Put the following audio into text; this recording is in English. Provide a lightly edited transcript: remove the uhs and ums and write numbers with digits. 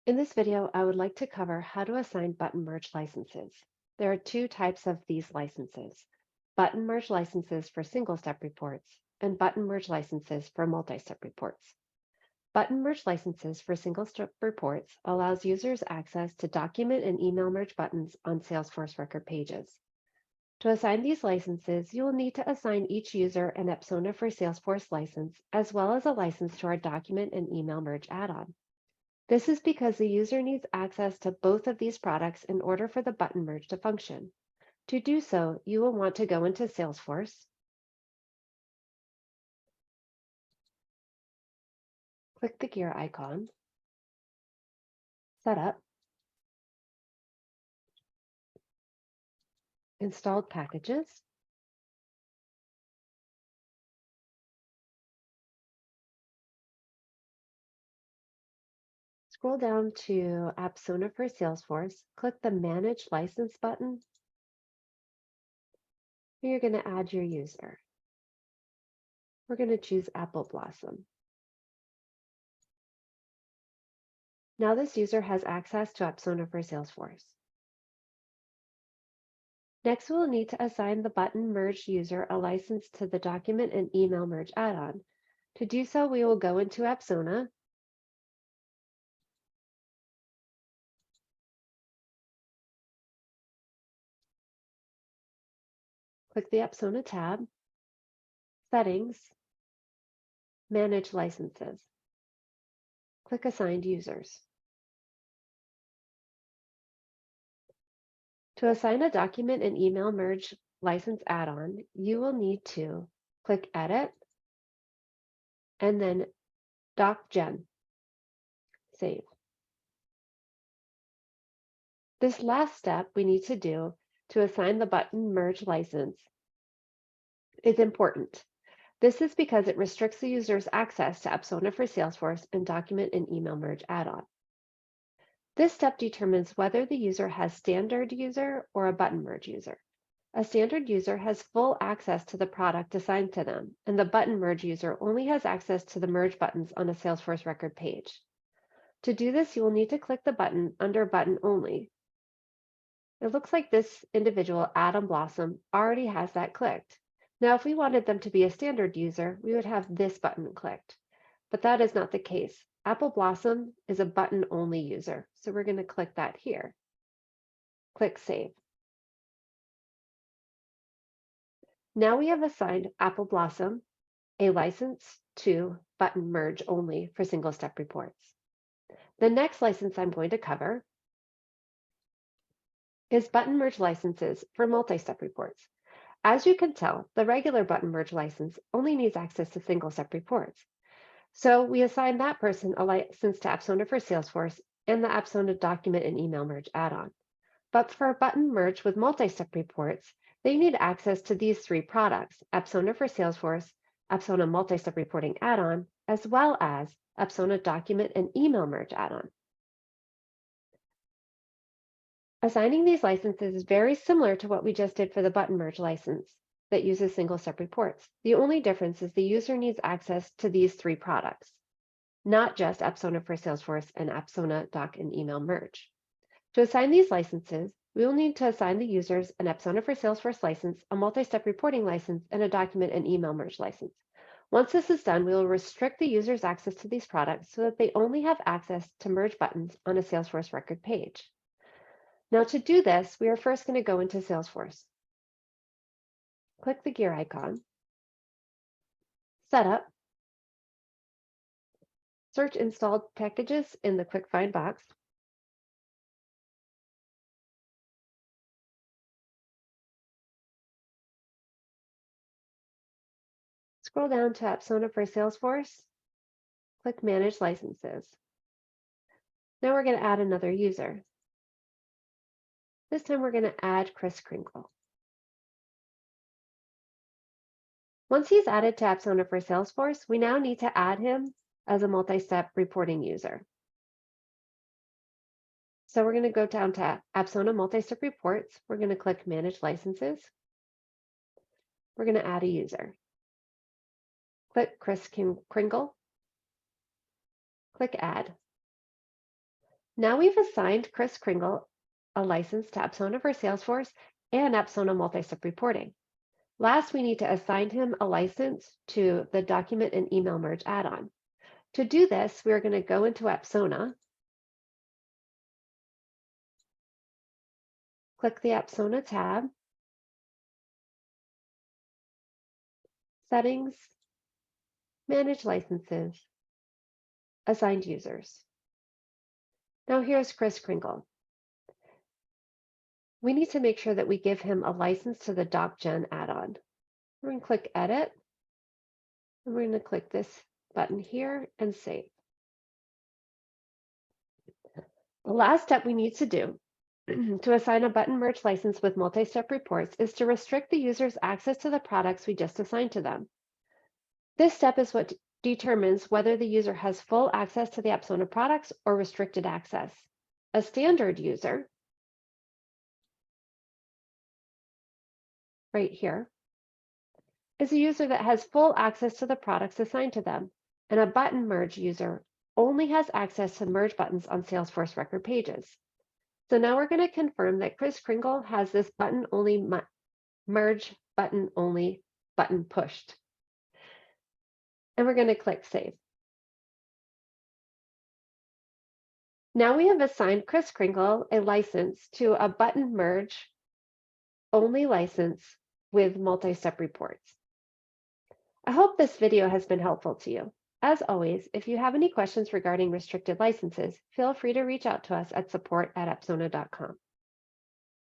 In this video, I would like to cover how to assign button merge licenses. There are two types of these licenses: button merge licenses for single-step reports and button merge licenses for multi-step reports. Button merge licenses for single-step reports allows users access to document and email merge buttons on Salesforce record pages. To assign these licenses, you will need to assign each user an Apsona for Salesforce license, as well as a license to our document and email merge add-on. This is because the user needs access to both of these products in order for the button merge to function. To do so, you will want to go into Salesforce, click the gear icon, Setup, Installed Packages, scroll down to Apsona for Salesforce, click the Manage License button. Here you're going to add your user. We're going to choose Apple Blossom. Now this user has access to Apsona for Salesforce. Next, we'll need to assign the button merge user a license to the document and email merge add-on. To do so, we will go into Apsona, click the Apsona tab, Settings, Manage Licenses. Click Assigned Users. To assign a document and email merge license add-on, you will need to click Edit and then DocGen. Save. This last step we need to do to assign the button merge license is important. This is because it restricts the user's access to Apsona for Salesforce and document and email merge add-on. This step determines whether the user has standard user or a button merge user. A standard user has full access to the product assigned to them, and the button merge user only has access to the merge buttons on a Salesforce record page. To do this, you will need to click the button under Button Only. It looks like this individual, Adam Blossom, already has that clicked. Now, if we wanted them to be a standard user, we would have this button clicked, but that is not the case. Apple Blossom is a button-only user, so we're going to click that here. Click Save. Now we have assigned Apple Blossom a license to button merge only for single-step reports. The next license I'm going to cover is button merge licenses for multi-step reports. As you can tell, the regular button merge license only needs access to single-step reports. So we assign that person a license to Apsona for Salesforce and the Apsona document and email merge add-on. But for button merge with multi-step reports, they need access to these three products: Apsona for Salesforce, Apsona multi-step reporting add-on, as well as Apsona document and email merge add-on. Assigning these licenses is very similar to what we just did for the button merge license that uses single-step reports. The only difference is the user needs access to these three products, not just Apsona for Salesforce and Apsona doc and email merge. To assign these licenses, we will need to assign the users an Apsona for Salesforce license, a multi-step reporting license, and a document and email merge license. Once this is done, we will restrict the user's access to these products so that they only have access to merge buttons on a Salesforce record page. Now, to do this, we are first going to go into Salesforce. Click the gear icon, Setup, search Installed Packages in the Quick Find box. Scroll down to Apsona for Salesforce, click Manage Licenses. Now we're going to add another user. This time we're going to add Chris Kringle. Once he's added to Apsona for Salesforce, we now need to add him as a multi-step reporting user. So we're going to go down to Apsona multi-step reports. We're going to click Manage Licenses. We're going to add a user. Click Chris Kringle. Click Add. Now we've assigned Chris Kringle a license to Apsona for Salesforce and Apsona multi-step reporting. Last, we need to assign him a license to the document and email merge add-on. To do this, we're going to go into Apsona, click the Apsona tab, Settings, Manage Licenses, Assigned Users. Now here's Chris Kringle. We need to make sure that we give him a license to the DocGen add-on. We're going to click Edit, and we're going to click this button here and save. The last step we need to do to assign a button merge license with multi-step reports is to restrict the user's access to the products we just assigned to them. This step is what determines whether the user has full access to the Apsona products or restricted access. A standard user, right here, is a user that has full access to the products assigned to them, and a button merge user only has access to merge buttons on Salesforce record pages. So now we're going to confirm that Chris Kringle has this button only merge button only button pushed. And we're going to click Save. Now we have assigned Chris Kringle a license to a button merge only license with multi-step reports. I hope this video has been helpful to you. As always, if you have any questions regarding restricted licenses, feel free to reach out to us at support@apsona.com.